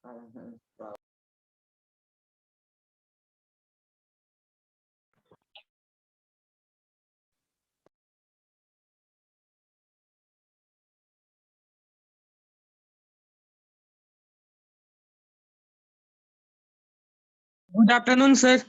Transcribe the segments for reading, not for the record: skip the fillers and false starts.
Good afternoon, sir.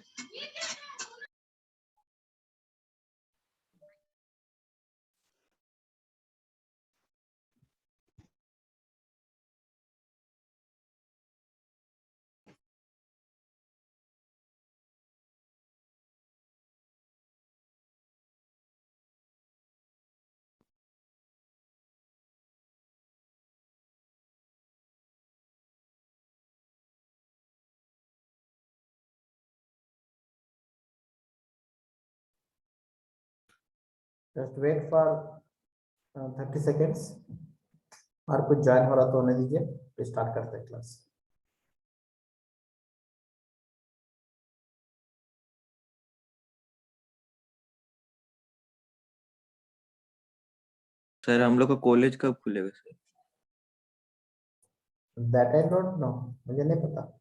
Just wait for 30 seconds. और कुछ join हो रहा तो होने दीजिए, फिर स्टार्ट करते हैं क्लास। सर हम लोग का कॉलेज कब खुलेगा sir? That I don't know, मुझे नहीं पता।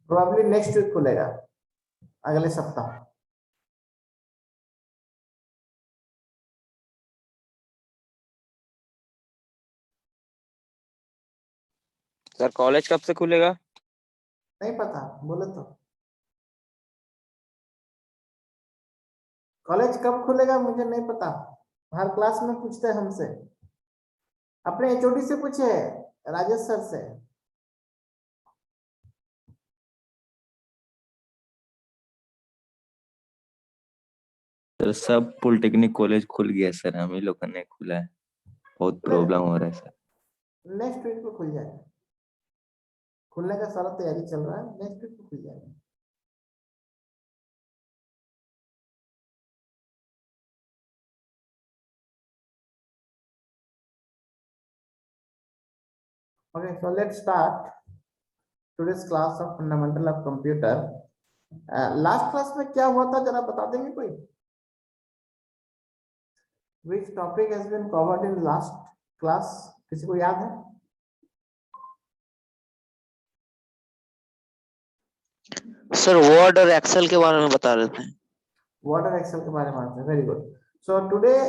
Probably next week खुलेगा, अगले सप्ताह। सर कॉलेज कब से खुलेगा? नहीं पता, बोले तो। कॉलेज कब खुलेगा मुझे नहीं पता, हर क्लास में पूछते हैं हमसे। अपने एचओडी से पूछे, राजेश सर से। सर सब पॉलिटेक्निक कॉलेज खुल गया सर, हम ही लोग का नहीं खुला है, बहुत प्रॉब्लम हो रहा है सर। नेक्स्ट वीक को खुल जाएगा, खुलने का सारा तैयारी चल रहा है, नेक्स्ट वीक को खुल जाएगा। Okay, so let's start today's class of fundamental of computer. Last class में क्या हुआ था जरा बता देंगे कोई? Which topic has been covered in last class? किसी को याद है? सर वर्ड और एक्सेल के बारे में बता रहे थे। वर्ड और एक्सेल के बारे में, very good. So today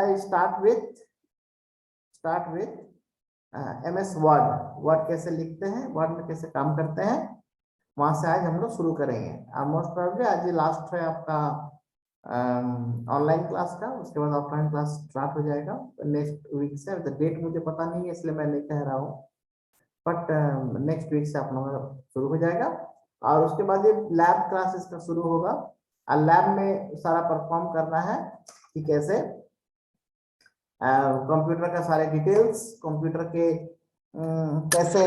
I start with MS Word। Word कैसे लिखते हैं, वर्ड में कैसे काम करते हैं, वहां से आज हम लोग शुरू करेंगे। मोस्ट प्रोबेबली आज ये लास्ट है आपका ऑनलाइन क्लास का, उसके बाद ऑफलाइन क्लास स्टार्ट हो जाएगा नेक्स्ट वीक से। डेट मुझे पता नहीं है इसलिए मैं नहीं कह रहा हूँ, बट नेक्स्ट वीक से आप लोगों का शुरू हो जाएगा। और उसके बाद ये लैब क्लास इसका शुरू होगा, और लैब में सारा परफॉर्म करना है कि कैसे कंप्यूटर का सारे डिटेल्स, कंप्यूटर के कैसे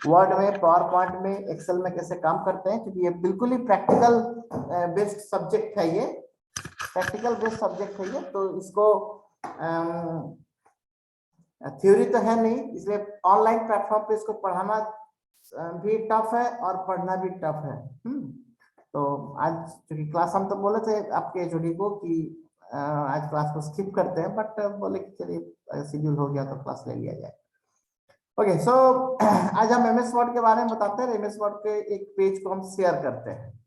वर्ड में, पावर पॉइंट में, एक्सेल में कैसे काम करते हैं, क्योंकि ये बिल्कुल ही प्रैक्टिकल बेस्ड सब्जेक्ट है, ये प्रैक्टिकल बेस्ड सब्जेक्ट है ये। तो इसको थ्योरी तो है नहीं, इसलिए ऑनलाइन प्लेटफॉर्म पे इसको पढ़ाना भी टफ है और पढ़ना भी टफ है। तो आज क्योंकि क्लास हम तो बोले थे आपके एचओडी को कि आज क्लास को स्किप करते हैं, बट बोले कि चलिए शेड्यूल हो गया तो क्लास ले लिया जाए। ओके, सो आज हम एमएस वर्ड के बारे में बताते हैं। एमएस वर्ड के एक पेज को हम शेयर करते हैं।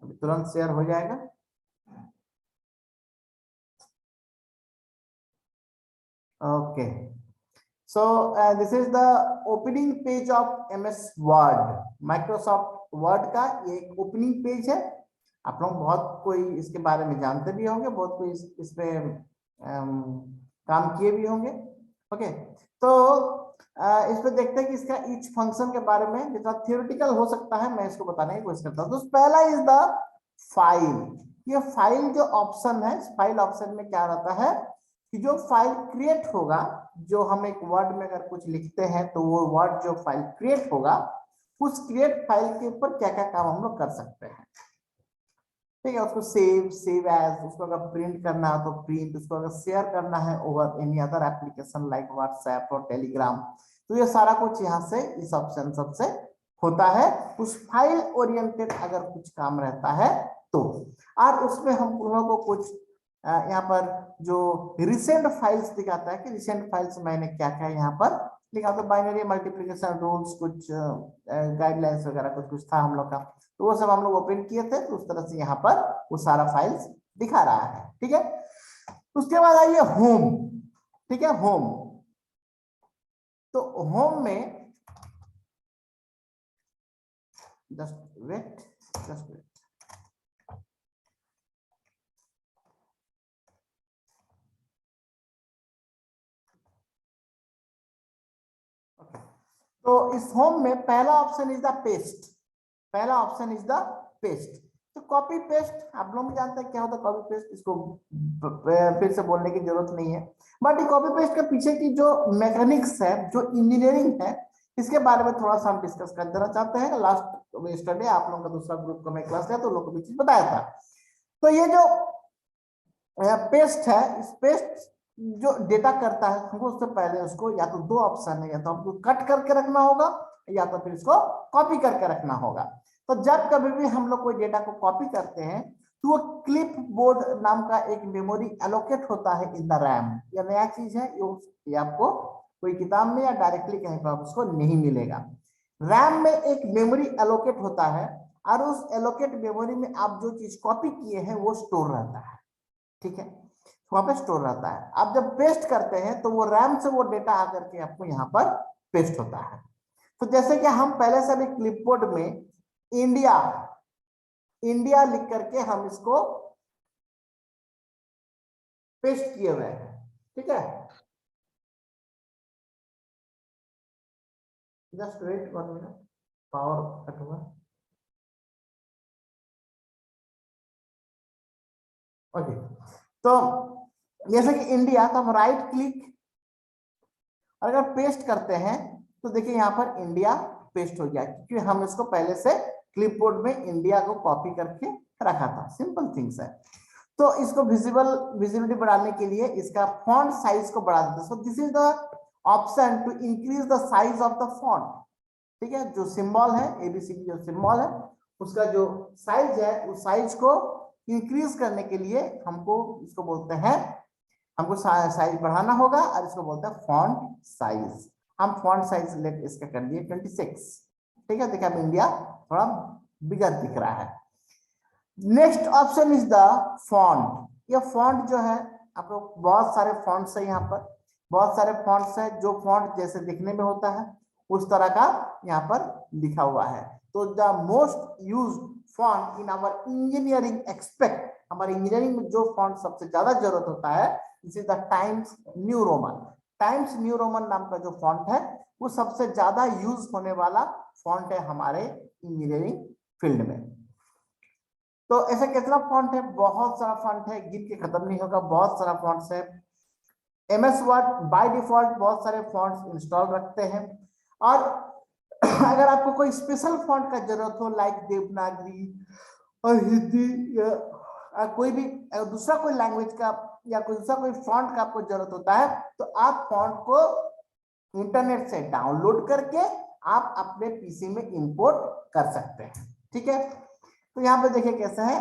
अभी तुरंत शेयर हो जाएगा। Okay, so this is the opening page of MS word. Microsoft word का ये एक ओपनिंग पेज है। आप लोग बहुत कोई इसके बारे में जानते भी होंगे, बहुत कोई इस पे काम किए भी होंगे। ओके, तो इस पे देखते हैं कि इसका ईच फंक्शन के बारे में जितना थियोरेटिकल हो सकता है मैं इसको बताने की कोशिश करता हूँ। तो पहला इज द फाइल। ये फाइल जो ऑप्शन है, फाइल ऑप्शन में क्या रहता है कि जो फाइल क्रिएट होगा, जो हम एक वर्ड में अगर कुछ लिखते हैं तो वो वर्ड जो फाइल क्रिएट होगा, उस क्रिएट फाइल के ऊपर क्या क्या काम हम लोग कर सकते हैं। ठीक है, उसको सेव एज, उसको अगर प्रिंट करना है तो प्रिंट, उसको अगर शेयर करना है over any other application like WhatsApp और टेलीग्राम, तो ये सारा कुछ यहाँ से इस ऑप्शन सबसे होता है, उस फाइल ओरिएंटेड अगर कुछ काम रहता है तो। और उसमें हम लोगों को कुछ यहाँ पर जो रिसेंट फाइल्स दिखाता है कि रिसेंट फाइल्स मैंने क्या क्या यहाँ पर लिखा, तो बाइनरी मल्टीप्लिकेशन रूल्स, कुछ गाइडलाइंस वगैरह कुछ कुछ था हम लोग का, तो वो सब हम लोग ओपन किए थे, तो उस तरह से यहाँ पर वो सारा फाइल्स दिखा रहा है। ठीक है, उसके बाद आइए होम। ठीक है, होम, तो होम में जस्ट वेट, जस्ट वेट, तो इस होम में पहला ऑप्शन इज द पेस्ट, पहला ऑप्शन इज द पेस्ट। तो कॉपी पेस्ट आप लोग जानते हैं क्या होता है कॉपी पेस्ट, इसको फिर से बोलने की जरूरत नहीं है, बट ये कॉपी पेस्ट के पीछे की जो मैकेनिक्स है, जो इंजीनियरिंग है, इसके बारे में थोड़ा सा हम डिस्कस कर देना चाहते हैं। लास्ट यस्टरडे आप लोगों का दूसरा ग्रुप का मैं क्लास लिया तो लोगों को भी चीज बताया था। तो ये जो पेस्ट है, इस पेस्ट जो डेटा करता है, हमको उससे पहले उसको या तो दो ऑप्शन है, या तो हमको कट करके रखना होगा या तो फिर इसको कॉपी करके रखना होगा। तो जब कभी भी हम लोग कोई डेटा को कॉपी करते हैं तो वो क्लिप बोर्ड नाम का एक मेमोरी एलोकेट होता है इन द रैम। यह नया चीज है, ये आपको कोई किताब में या डायरेक्टली कहीं पर उसको नहीं मिलेगा। रैम में एक मेमोरी एलोकेट होता है और उस एलोकेट मेमोरी में आप जो चीज कॉपी किए हैं वो स्टोर रहता है। ठीक है, वहां पे स्टोर रहता है। आप जब पेस्ट करते हैं तो वो रैम से वो डेटा आकर के आपको यहाँ पर पेस्ट होता है। तो जैसे कि हम पहले से भी क्लिपबोर्ड में इंडिया इंडिया लिख करके हम इसको पेस्ट किए हुए हैं। ठीक है, just wait 1 minute, power cut हुआ। ओके, तो जैसे कि इंडिया, तो हम राइट क्लिक और अगर पेस्ट करते हैं तो देखिए यहाँ पर इंडिया पेस्ट हो गया, क्योंकि हम इसको पहले से क्लिपबोर्ड में इंडिया को कॉपी करके रखा था। सिंपल थिंग्स है। तो इसको विजिबिलिटी बढ़ाने के लिए इसका फॉन्ट साइज को बढ़ा देते हैं। So this is the option to increase the size of the font. ठीक है, जो सिंबल है एबीसीडी जो सिंबल है उसका जो साइज है उस साइज को इंक्रीज करने के लिए हमको इसको बोलते हैं, हमको साइज बढ़ाना होगा और इसको बोलते हैं फॉन्ट साइज। हम फॉन्ट साइज लेट इसका कर दिए 26। ठीक है, देखिए अब इंडिया थोड़ा बिगर दिख रहा है। Next option is the font. ये फॉन्ट जो है, आप लोग बहुत सारे फॉन्ट्स है, यहाँ पर बहुत सारे फॉन्ट्स है, जो फॉन्ट जैसे दिखने में होता है उस तरह का यहाँ पर लिखा हुआ है। तो the most used font in our engineering expect, हमारे इंजीनियरिंग में जो फॉन्ट सबसे ज्यादा जरूरत होता है, this is the Times New Roman. Times New Roman नाम का जो फॉन्ट है वो सबसे ज्यादा यूज होने वाला फॉन्ट है हमारे इंजीनियरिंग फील्ड में। तो ऐसे कितना फॉन्ट है, बहुत सारा फॉन्ट है, गिन के खत्म नहीं होगा, बहुत सारा फॉन्ट्स है। एमएस वर्ड बाय डिफॉल्ट बहुत सारे फॉन्ट्स इंस्टॉल रखते हैं, और अगर आपको कोई स्पेशल फॉन्ट का जरूरत हो लाइक देवनागरी और हिंदी या कोई भी दूसरा कोई लैंग्वेज का या कोई दूसरा कोई फॉन्ट का आपको जरूरत होता है, तो आप फॉन्ट को इंटरनेट से डाउनलोड करके आप अपने पीसी में इंपोर्ट कर सकते हैं। ठीक है, तो यहाँ पे देखिए कैसे है,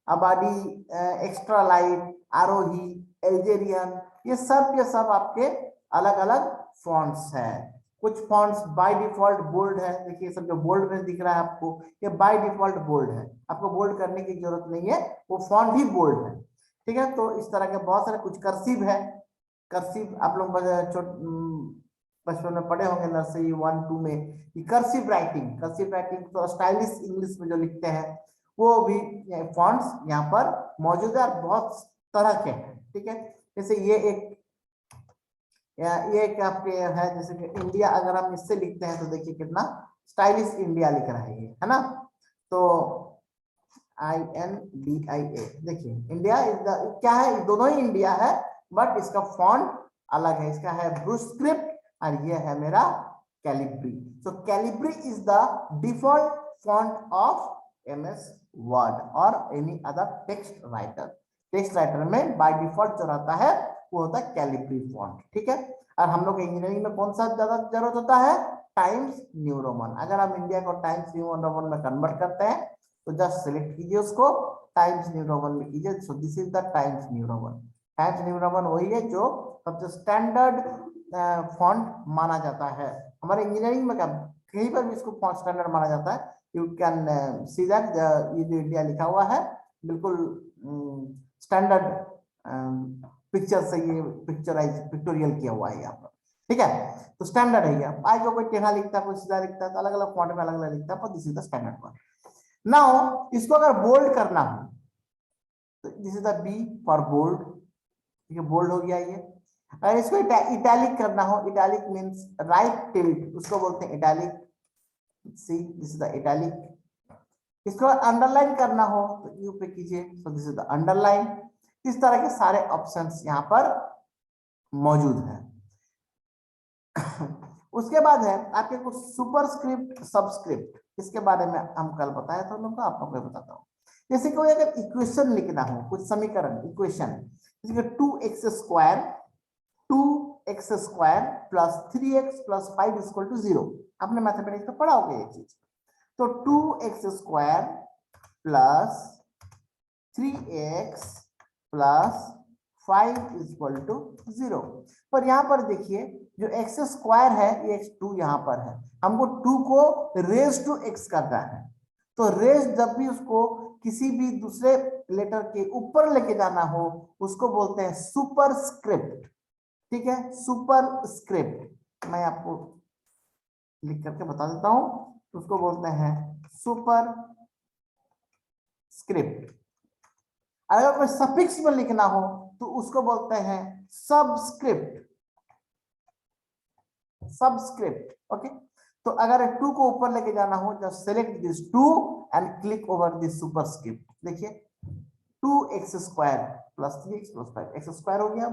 अबाडी, एक्स्ट्रा लाइट, आरोही, एल्जेरियन, ये सब आपके अलग अलग फॉन्ट्स हैं। कुछ फॉन्ट्स बाय डिफॉल्ट बोल्ड है, देखिए सब जो बोल्ड में दिख रहा है आपको, ये बाय डिफॉल्ट बोल्ड है, आपको बोल्ड करने की जरूरत नहीं है, वो फॉन्ट ही बोल्ड है। ठीक है, तो इस तरह के बहुत सारे, कुछ कर्सिव है, कर्सिव आप लोग बचपन में पढ़े होंगे नर्सरी 1-2 में, कर्सिव राइटिंग तो स्टाइलिश इंग्लिश में जो लिखते हैं वो भी फॉन्ट्स यहाँ पर मौजूद है, और बहुत तरह के हैं। ठीक है, जैसे ये एक आपके है, जैसे कि इंडिया, अगर हम इससे लिखते हैं तो देखिए कितना स्टाइलिश इंडिया लिख रहा है ये, है ना। तो INDIA, देखिए इंडिया इज द, क्या है, दोनों ही इंडिया है बट इसका फॉन्ट अलग है, इसका है ब्रूस्क्रिप्ट और ये है मेरा Calibri. So Calibri is the default font of MS word और एनी अदर टेक्स्ट राइटर में बाय डिफॉल्ट जो रहता है वो होता है कैलिब्री फॉन्ट। ठीक है, और हम लोग इंजीनियरिंग में कौन सा ज्यादा जरूरत होता है, टाइम्स न्यू रोमन। अगर हम इंडिया को टाइम्स न्यू रोमन में कन्वर्ट करते हैं तो जस्ट सिलेक्ट कीजिए उसको, टाइम्स न्यू रोमन में कीजिए। सो this is the Times New Roman. Times New Roman वही है जो सबसे स्टैंडर्ड फॉन्ट माना जाता है। हमारे इंजीनियरिंग में कहीं पर भी इसको फॉन्ट स्टैंडर्ड माना जाता है। यू कैन सी दैट ये जो इंडिया लिखा हुआ है बिल्कुल स्टैंडर्ड पिक्चर से ये पिक्टोरियल किया हुआ है यहाँ पर, ठीक है। तो स्टैंडर्ड है ये। आज कोई टेढ़ा लिखता है, कोई सीधा लिखता है, तो अलग अलग फॉन्ट में अलग अलग लिखता है, पर this is the standard one. Now इसको अगर बोल्ड करना हो तो this is the B for bold, ठीक है, बोल्ड हो गया ये। अगर इसको इटैलिक करना हो, इटैलिक मींस राइट टिल्ट, उसको बोलते हैं italic. See this is the italic. इसको अंडरलाइन करना हो तो यू पे कीजिए, सो दिस इज द अंडरलाइन। इस तरह के सारे ऑप्शंस यहाँ पर मौजूद हैं। उसके बाद है आपके कुछ सुपरस्क्रिप्ट, सबस्क्रिप्ट, इसके बारे में हम कल बताया था लोगों को, आप लोगों को बताता हूँ। जैसे कोई अगर इक्वेशन लिखना हो, कुछ समीकरण इक्वेशन, जैसे 2x square plus 3x plus 5 equal to 0, आपने मैथमेटिक्स में पढ़ा होगा ये चीज। तो 2x square plus 3x plus 5 equal to 0। पर यहाँ पर देखिए जो x स्क्वायर है ये x2 यहाँ पर है, हमको 2 को रेज टू x करना है। तो रेज जब भी उसको किसी भी दूसरे लेटर के ऊपर लेके जाना हो उसको बोलते हैं सुपरस्क्रिप्ट, ठीक है, सुपरस्क्रिप्ट। मैं आपको लिख करके बता देता हूं, उसको बोलते हैं सुपर स्क्रिप्ट। अगर कोई सफिक्स में लिखना हो तो उसको बोलते हैं सबस्क्रिप्ट, सबस्क्रिप्ट, ओके। तो अगर 2 को ऊपर लेके जाना हो just select this 2 and click over this superscript. देखिए 2x square plus 3x plus 5, x square हो गया।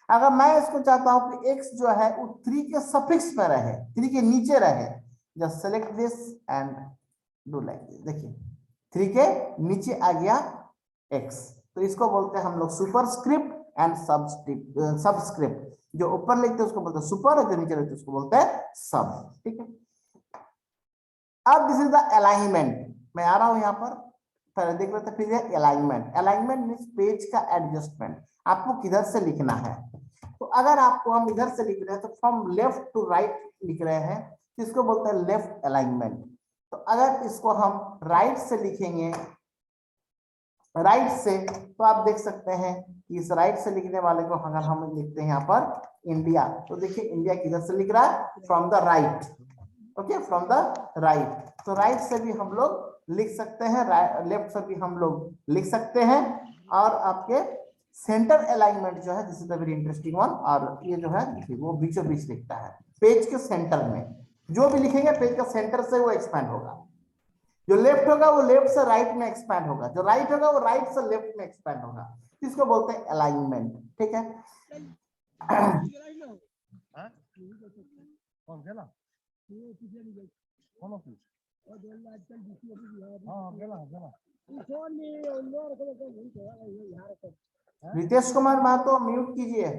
अगर मैं इसको चाहता हूं कि x जो है वो 3 के सफिक्स में रहे, 3 के नीचे रहे, just select this and do like this. देखिए 3 के नीचे आ गया x, तो इसको बोलते हैं हम लोग सुपरस्क्रिप्ट एंड सबस्क्रिप्ट। जो ऊपर लिखते हैं उसको बोलते हैं सुपर, और जो नीचे लिखते हैं उसको बोलते हैं सब, ठीक है। अब दिस इज द अलाइनमेंट। मैं आ रहा हूं यहाँ पर, पहले देख लेते हैं, फिर अलाइनमेंट। अलाइनमेंट मींस पेज का एडजस्टमेंट, आपको किधर से लिखना है। तो अगर आपको हम इधर से लिख रहे हैं तो फ्रॉम लेफ्ट टू राइट लिख रहे हैं, तो इसको बोलते हैं लेफ्ट अलाइनमेंट। तो अगर इसको हम राइट से लिखेंगे, राइट से, तो आप देख सकते हैं कि इस राइट से लिखने वाले को अगर हम लिखते हैं यहाँ पर इंडिया, तो देखिए इंडिया किधर से लिख रहा है, from the right, okay, from the right. तो राइट से भी हम लोग लिख सकते हैं, लेफ्ट से भी हम लोग लिख सकते हैं। और आपके सेंटर अलाइनमेंट जो है, this is a very interesting one, और ये जो है वो बीचों बीच लिखता है, पेज के सेंटर में। जो भी लिखेंगे पेज का सेंटर से वो एक्सपैंड होगा। जो लेफ्ट होगा वो लेफ्ट से राइट में एक्सपैंड होगा, जो राइट होगा वो राइट से लेफ्ट में एक्सपैंड होगा। इसको बोलते हैं अलाइनमेंट, ठीक है। रितेश कुमार महतो म्यूट कीजिए,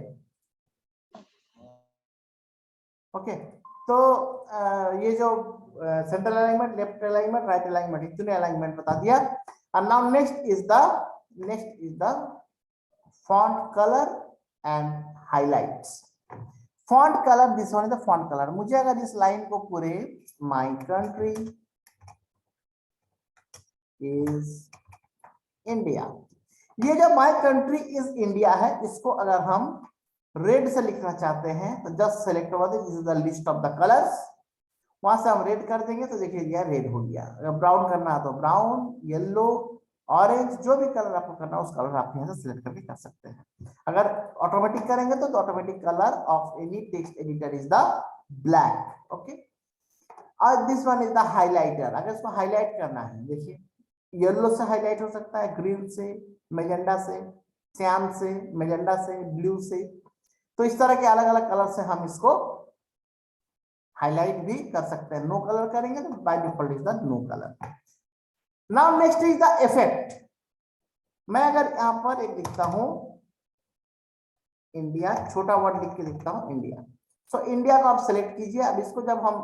ओके। तो ये जो central alignment, left alignment, right alignment, इतने अलाइनमेंट बता दिया। और now next is the font colour and highlights. Font colour, this one is the font colour. मुझे अगर इस लाइन को पूरे माय कंट्री इज इंडिया, ये जो माय कंट्री इज इंडिया है, इसको अगर हम रेड से लिखना चाहते हैं तो just select over this is the list of the colours, वहां से हम रेड कर देंगे तो देखिए ये रेड हो गया। अगर ब्राउन करना है तो ब्राउन, येलो, ऑरेंज, जो भी कलर आपको करना है उस कलर आप यहाँ से सिलेक्ट करके कर सकते हैं। अगर ऑटोमेटिक करेंगे तो automatic colour of any text editor is the black, okay. और this one is the highlighter. अगर इसको हाईलाइट करना है, देखिए येलो से हाईलाइट हो सकता है, ग्रीन से, मैजेंडा से, श्याम से, मैजेंडा से, ब्लू से। तो इस तरह के अलग अलग कलर से हम इसको हाईलाइट भी कर सकते हैं। नो कलर करेंगे तो by default is the no colour. Now next is the effect. मैं अगर यहां पर एक लिखता हूं इंडिया, छोटा वर्ड लिख के लिखता हूं इंडिया, सो इंडिया को आप सेलेक्ट कीजिए। अब इसको जब हम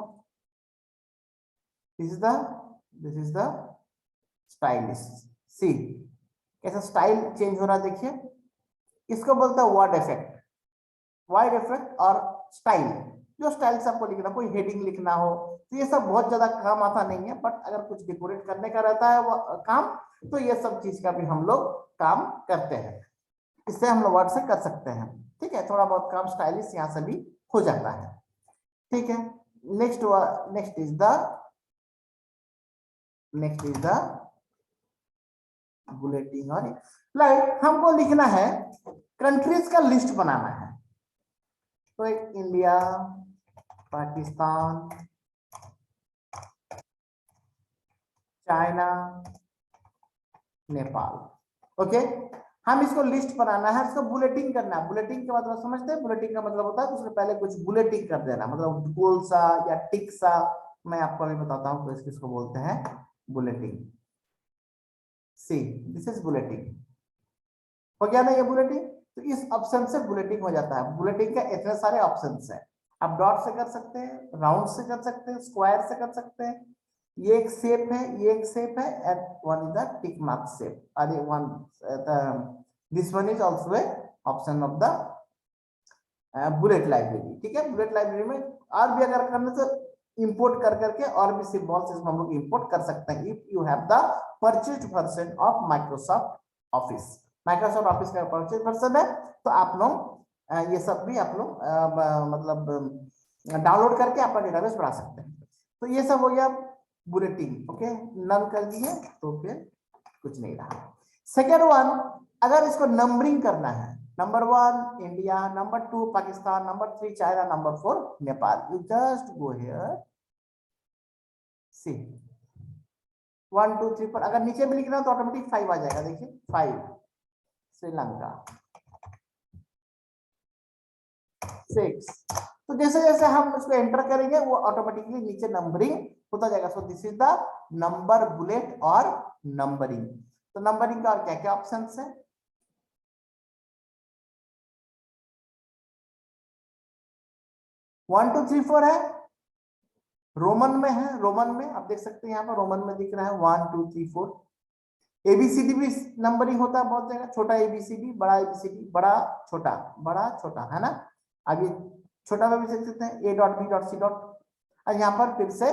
दिस इज द स्टाइलिश। सी कैसा स्टाइल चेंज हो रहा है, देखिए। इसको बोलते हैं वर्ड इफेक्ट, वाइड इफेक्ट और स्टाइल। जो स्टाइल से आपको लिखना, कोई हेडिंग लिखना हो तो ये सब बहुत ज्यादा काम आता नहीं है, बट अगर कुछ डेकोरेट करने का रहता है वो काम, तो ये सब चीज का भी हम लोग काम करते हैं। इससे हम लोग वर्ड से कर सकते हैं, ठीक है। थोड़ा बहुत काम स्टाइलिश यहाँ से भी हो जाता है, ठीक है। Next is the bulletin. और लाइक हमको लिखना है, कंट्रीज का लिस्ट बनाना है। तो एक India, Pakistan, China, Nepal. Okay, हम इसको लिस्ट बनाना है, इसको बुलेटिन करना है। बुलेटिन का मतलब समझते हैं? बुलेटिन का मतलब होता है उससे पहले कुछ बुलेटिन कर देना, मतलब गोल सा या टिक सा। मैं आपको अभी बताता हूँ तो इसको बोलते हैं bulletin. See this is bulletin. हो गया ना ये बुलेटिन? तो इस ऑप्शन से बुलेटिन हो जाता है। बुलेटिन का इतने सारे ऑप्शन है, आप डॉट से कर सकते हैं, राउंड से कर सकते हैं, स्क्वायर से कर सकते हैं। ये एक शेप है, ये एक शेप है, and one is the tick mark shape. अरे one this one is also a option of the bullet library, ठीक है। बुलेट लाइब्रेरी में और भी अगर करने से इंपोर्ट कर करके और भी सिंबल्स इसमें हम लोग इंपोर्ट कर सकते हैं, if you have the purchased version of Microsoft office. Microsoft office का परचेज वर्जन है तो आप लोग ये सब भी आप लोग मतलब डाउनलोड करके अपना डेटाबेस बढ़ा सकते हैं। तो ये सब हो गया बुलेटिन। ओके, नन कर दिए तो फिर कुछ नहीं रहा। सेकेंड वन, अगर इसको नंबरिंग करना है, number 1 India, number 2 Pakistan, number 3 China, number 4 Nepal. You just go here, see 1 2 3 4। अगर नीचे भी लिखना तो ऑटोमेटिक 5 आ जाएगा। देखिए 5 श्रीलंका, 6। तो जैसे जैसे हम उसको एंटर करेंगे वो ऑटोमेटिकली नीचे नंबरिंग होता जाएगा। सो this is the number bullet और नंबरिंग। तो नंबरिंग का और क्या क्या ऑप्शन है? 1 2 3 4 है, रोमन में है। रोमन में आप देख सकते हैं, यहाँ पर रोमन में दिख रहा है 1 2 3 4। एबीसीडी भी नंबरिंग होता है बहुत जगह, छोटा एबीसीडी, बड़ा एबीसीडी, बड़ा छोटा, है ना। आगे छोटा में भी देख सकते हैं, A dot B dot C dot. और यहाँ पर फिर से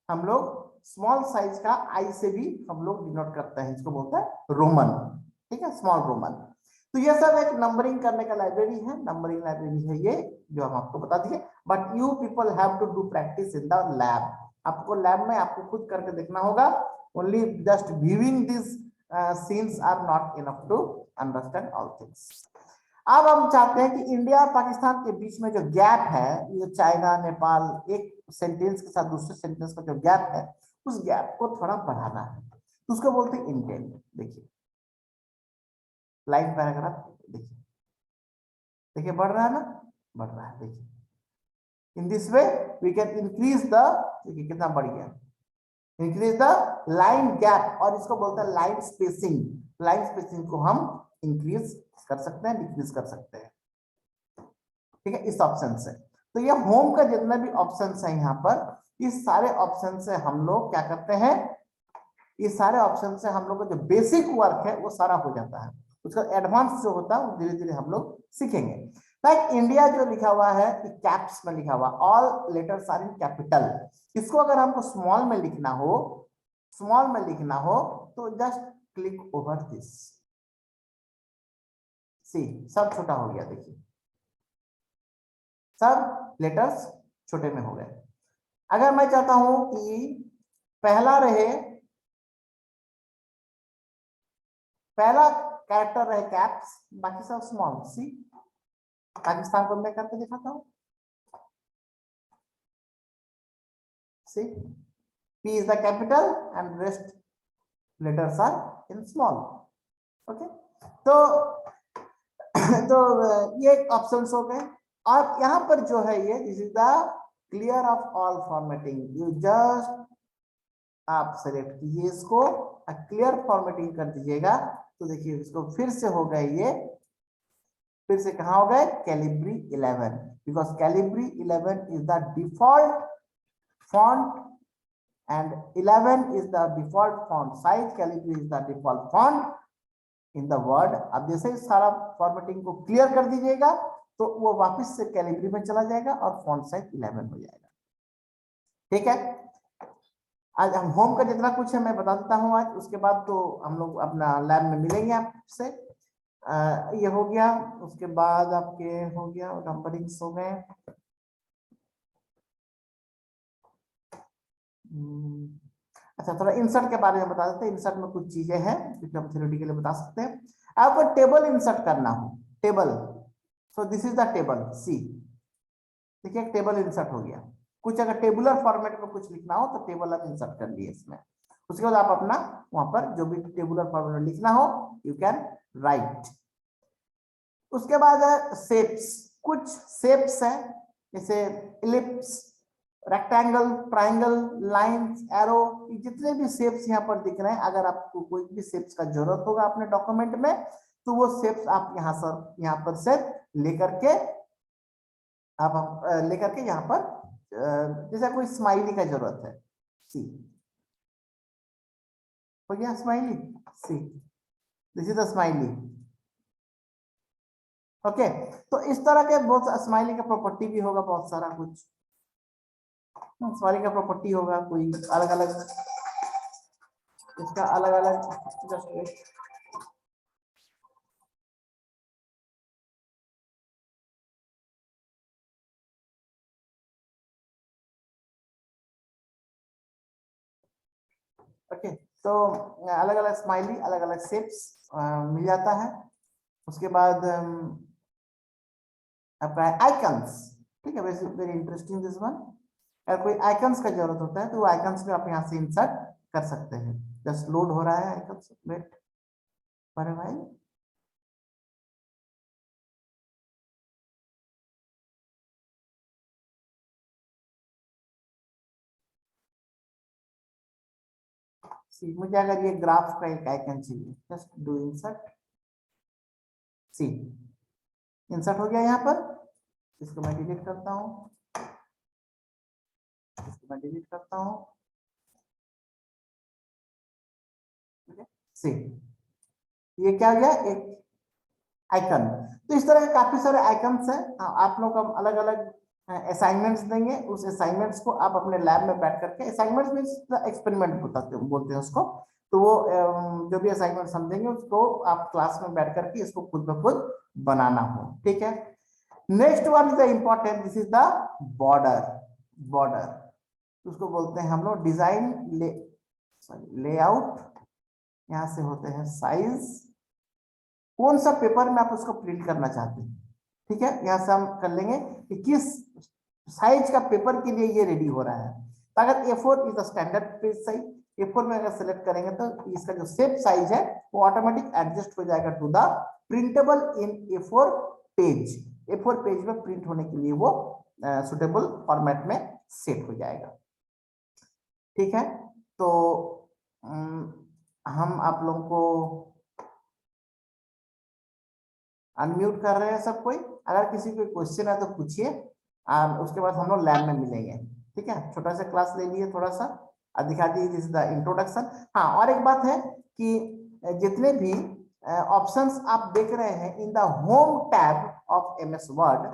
हम लोग स्मॉल साइज का आई से भी हम लोग डिनोट करते हैं, इसको बोलते हैं रोमन, ठीक है, स्मॉल रोमन। तो ये सब एक नंबरिंग करने का लाइब्रेरी है, नंबरिंग लाइब्रेरी है ये, जो हम आपको बता दिए। But you people have to do practice in the lab. आपको लैब में आपको खुद करके देखना होगा। Only just viewing this scenes are not enough to understand all things. अब हम चाहते हैं कि इंडिया और पाकिस्तान के बीच में जो गैप है, ये चाइना नेपाल, एक सेंटेंस के साथ दूसरे सेंटेंस का जो गैप है, उस गैप को थोड़ा बढ़ाना है, तो उसको बोलते हैं इंडेंट। देखिए लाइन पैराग्राफ, देखिए बढ़ रहा है ना, बढ़ रहा है। देखिए in this way we can increase the, देखिए कितना बढ़ गया, इंक्रीज द लाइन गैप। और इसको बोलते हैं लाइन स्पेसिंग। लाइन स्पेसिंग को हम इंक्रीज कर सकते हैं, डिक्रीज कर सकते हैं, ठीक है, इस ऑप्शन से। तो ये होम का जितने भी ऑप्शन है यहाँ पर, इस सारे ऑप्शन से हम लोग क्या करते हैं, इस सारे ऑप्शन से हम लोग का जो बेसिक वर्क है वो सारा हो जाता है। उसका एडवांस जो होता है वो धीरे धीरे हम लोग सीखेंगे। लाइक इंडिया जो लिखा हुआ है कैप्स में लिखा हुआ, all letters are in capital. इसको अगर हमको स्मॉल में लिखना हो, स्मॉल में लिखना हो, तो जस्ट क्लिक ओवर दिस। सी सब छोटा हो गया, देखिए सब लेटर्स छोटे में हो गए। अगर मैं चाहता हूं कि पहला रहे, पहला कैरेक्टर रहे कैप्स, बाकी सब स्मॉल। सी पाकिस्तान को मैं करके दिखाता हूं। सी P is the capital and rest letters are in small. Okay, तो ये ऑप्शन हो गए। और यहाँ पर जो है ये this is the clear of all formatting. You just आप सेलेक्ट कीजिए इसको, क्लियर फॉर्मेटिंग कर दीजिएगा। तो देखिए इसको फिर से हो गए, ये फिर से कहाँ हो गए, Calibri 11, because Calibri 11 is the default font and 11 is the default font size. Calibri is the default font in the Word. अब जैसे ही सारा फॉर्मेटिंग को क्लियर कर दीजिएगा तो वो वापस से कैलिब्री में चला जाएगा और फॉन्ट साइज 11 हो जाएगा। ठीक है, आज हम होम का जितना कुछ है मैं बता देता हूँ आज, उसके बाद तो हम लोग अपना लैब में मिलेंगे आपसे। ये हो गया, उसके बाद आपके हो गया नंबरिंग्स हो गए। अच्छा, थोड़ा इंसर्ट के बारे में बता देते हैं। इंसर्ट में कुछ चीजें हैं जो हम थ्योरेटिकली बता सकते हैं। आपको टेबल इंसर्ट करना हो, table, so this is the table see. ठीक है, टेबल इंसर्ट हो गया। कुछ अगर टेबुलर फॉर्मेट में कुछ लिखना हो तो टेबल आप इंसर्ट कर लिए इसमें। उसके बाद आप अपना वहां पर जो भी टेबुलर फॉर्मेट में लिखना हो यू कैन राइट। उसके बाद है शेप्स। कुछ शेप्स है जैसे ellipse, rectangle, triangle, lines, arrow, जितने भी शेप्स यहाँ पर दिख रहे हैं, अगर आपको कोई भी शेप्स का जरूरत होगा अपने डॉक्यूमेंट में तो वो शेप्स आप यहाँ पर से लेकर के आप लेकर के यहाँ पर जैसे कोई स्माइली का जरूरत है, सी हो गया smiley, see this is the smiley. Okay, तो इस तरह के बहुत स्माइली का प्रॉपर्टी भी होगा, बहुत सारा कुछ स्माइली का प्रॉपर्टी होगा, कोई अलग अलग इसका अलग अलग। जस्ट ओके, तो अलग अलग स्माइली, अलग अलग शेप्स मिल जाता है। उसके बाद आइकन्स। ठीक है, वेरी इंटरेस्टिंग दिस वन। अगर कोई आइकन्स का जरूरत होता है तो वो आइकन्स भी आप यहाँ से इंसर्ट कर सकते हैं। जस्ट लोड हो रहा है icons, wait for a while. See, मुझे अगर ये ग्राफ का एक आइकन चाहिए, just do insert, see insert हो गया यहाँ पर। इसको मैं डिलीट करता हूँ, इसको मैं डिलीट करता हूँ। सी, ये क्या हो गया, एक आइकन। तो इस तरह के काफी सारे आइकन्स हैं। आप लोग हम अलग अलग असाइनमेंट्स देंगे, उस असाइनमेंट्स को आप अपने लैब में बैठ करके, असाइनमेंट्स मींस एक्सपेरिमेंट बोलते हैं उसको, तो वो जो भी असाइनमेंट हम देंगे उसको आप क्लास में बैठ करके इसको खुद ब खुद बनाना हो। ठीक है, next one is the important, this is the border. Border उसको बोलते हैं हम लोग डिजाइन लेआउट। यहाँ से होते हैं साइज, कौन सा पेपर में आप उसको प्रिंट करना चाहते हैं। ठीक है, यहाँ से हम कर लेंगे कि किस साइज का पेपर के लिए ये रेडी हो रहा है। तो अगर A4 is the standard page size, A4 में अगर सेलेक्ट करेंगे तो इसका जो शेप साइज है वो ऑटोमेटिक एडजस्ट हो जाएगा to the printable in A4 page. A4 page में प्रिंट होने के लिए वो सुटेबल फॉर्मेट में सेट हो जाएगा। ठीक है, तो हम आप लोगों को अनम्यूट कर रहे हैं सब कोई। अगर किसी को क्वेश्चन है तो पूछिए, उसके बाद हम लोग लैब में मिलेंगे। ठीक है, छोटा सा क्लास ले लिए, थोड़ा सा दिखा दीजिए, दिस इज द इंट्रोडक्शन। हाँ, और एक बात है कि जितने भी ऑप्शंस आप देख रहे हैं in the home tab of MS word,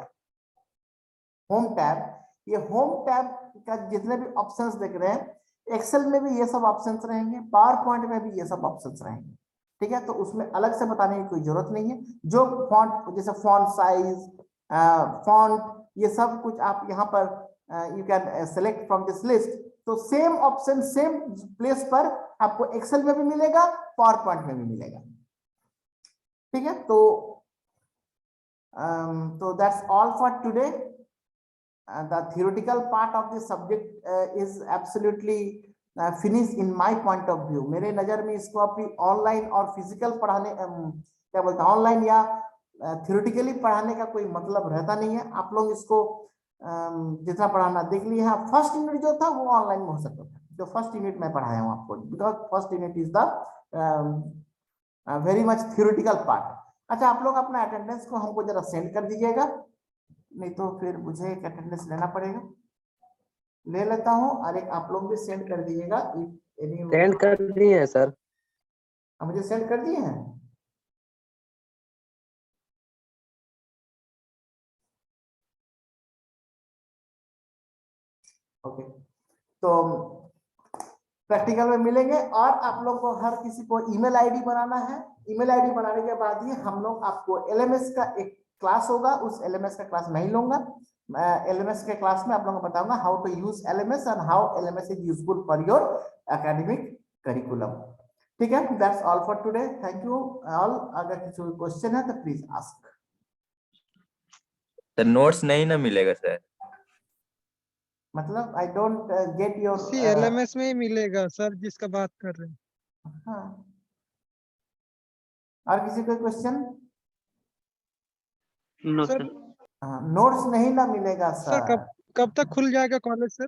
home tab, ये होम टैब का जितने भी ऑप्शंस देख रहे हैं, एक्सेल में भी ये सब ऑप्शंस रहेंगे, पावर पॉइंट में भी ये सब ऑप्शंस रहेंगे। ठीक है, तो उसमें अलग से बताने की कोई जरूरत नहीं है। जो फॉन्ट, जैसे फॉन्ट साइज, फॉन्ट, ये सब कुछ आप यहाँ पर you can select from this list. तो सेम ऑप्शन सेम प्लेस पर आपको एक्सेल में भी मिलेगा, पावर पॉइंट में भी मिलेगा। ठीक है, तो that's all for today. The theoretical part of this subject is absolutely finished in my point of view. मेरे नजर में इसको अभी ऑनलाइन और फिजिकल पढ़ाने क्या बोलते हैं, ऑनलाइन या थियोरेटिकली पढ़ाने का कोई मतलब रहता नहीं है। आप लोग इसको जितना पढ़ाना देख लिए हैं। फर्स्ट यूनिट जो था वो ऑनलाइन में हो सकता था, जो फर्स्ट यूनिट में पढ़ाया हूँ आपको, because first unit is the very much theoretical part. अच्छा, आप लोग अपना अटेंडेंस को हमको जरा सेंड कर दीजिएगा, नहीं तो फिर मुझे एक अटेंडेंस लेना पड़ेगा। ले लेता हूँ और एक आप लोग भी सेंड कर दीजिएगा। सेंड कर दिए हैं सर। मुझे सेंड कर दिए हैं। ओके, तो प्रैक्टिकल में मिलेंगे और आप लोग को हर किसी को ईमेल आईडी बनाना है। ईमेल आईडी बनाने के बाद ही हम लोग आपको एलएमएस का एक क्लास होगा, उस एलएमएस का क्लास नहीं लूंगा। एलएमएस के क्लास में आप लोगों को बताऊंगा how to use LMS and how LMS is useful for your academic curriculum. ठीक है, that's all for today. Thank you all. अगर किसी क्वेश्चन है तो प्लीज आस्क। सर नोट्स नहीं ना मिलेगा सर? मतलब आई डोंट गेट योर। उसी एलएमएस में ही मिलेगा सर जिसका बात कर रहे हैं। हाँ, और किसी कोई question? No sir sir. Notes नहीं ना मिलेगा सर सर। कब तक खुल जाएगा कॉलेज सर?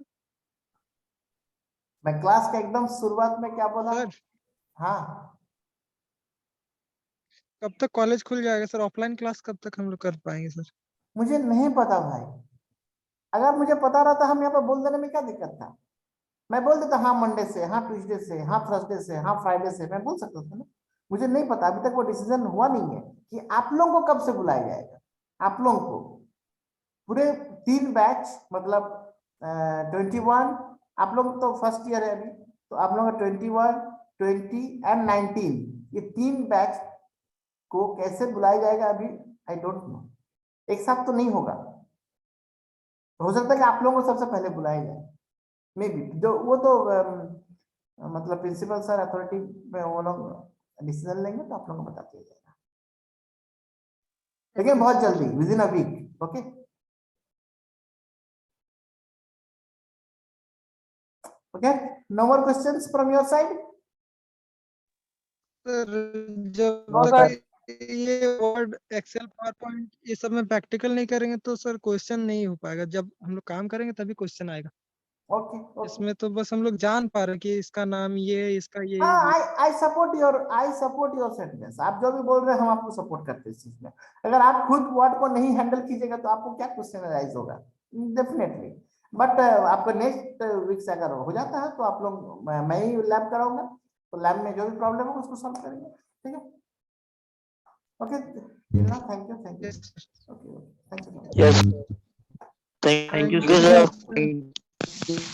मैं क्लास के एकदम शुरुआत में क्या बोला? सर हाँ, कब तक कॉलेज खुल जाएगा सर? ऑफलाइन क्लास कब तक हम लोग कर पाएंगे सर? मुझे नहीं पता भाई। अगर मुझे पता रहता हम यहाँ पर बोल देने में क्या दिक्कत था? मैं बोल देता हाँ मंडे से, हाँ ट्यूसडे से, हाँ थर्सडे से, हाँ फ्राइडे से, मैं बोल सकता था ना। मुझे नहीं पता, अभी तक वो डिसीजन हुआ नहीं है कि आप लोगों को कब से बुलाया जाएगा। आप लोगों को पूरे 3 बैच, मतलब 21, आप लोग तो फर्स्ट ईयर है अभी, तो आप लोग 21, 20 एंड 19, ये 3 बैच को कैसे बुलाया जाएगा अभी आई डोंट नो। एक साथ तो नहीं होगा, हो सकता है कि आप लोगों को सबसे पहले बुलाया जाए, मे बी। जो वो तो मतलब प्रिंसिपल सर अथॉरिटी में वो लोग डिसीजन लेंगे तो आप लोगों को बता दिया जाएगा, लेकिन बहुत जल्दी, within a week. Okay, okay, no more questions from your side? Sir जब नो तक सर। ये वर्ड एक्सेल पावर पॉइंट ये सब में प्रैक्टिकल नहीं करेंगे तो सर क्वेश्चन नहीं हो पाएगा। जब हम लोग काम करेंगे तभी क्वेश्चन आएगा। Okay, okay. इसमें तो बस हम लोग जान पा रहे हैं कि इसका नाम ये, इसका ये। हाँ, आई सपोर्ट योर सेंटेंस। आप जो भी बोल रहे हैं हम आपको सपोर्ट करते हैं इस चीज में। अगर आप खुद वर्ड को नहीं हैंडल कीजिएगा तो आपको क्या क्वेश्चन राइज होगा? डेफिनेटली। बट आपको नेक्स्ट वीक से अगर हो जाता है तो आप लोग, मैं ही लैब कराऊंगा, तो लैब में जो भी प्रॉब्लम है उसको सॉल्व करेंगे। ठीक है, okay, thank you, thank you. Yes, sir. Okay, thank you. Yes, thank you Thank you, sir. sir.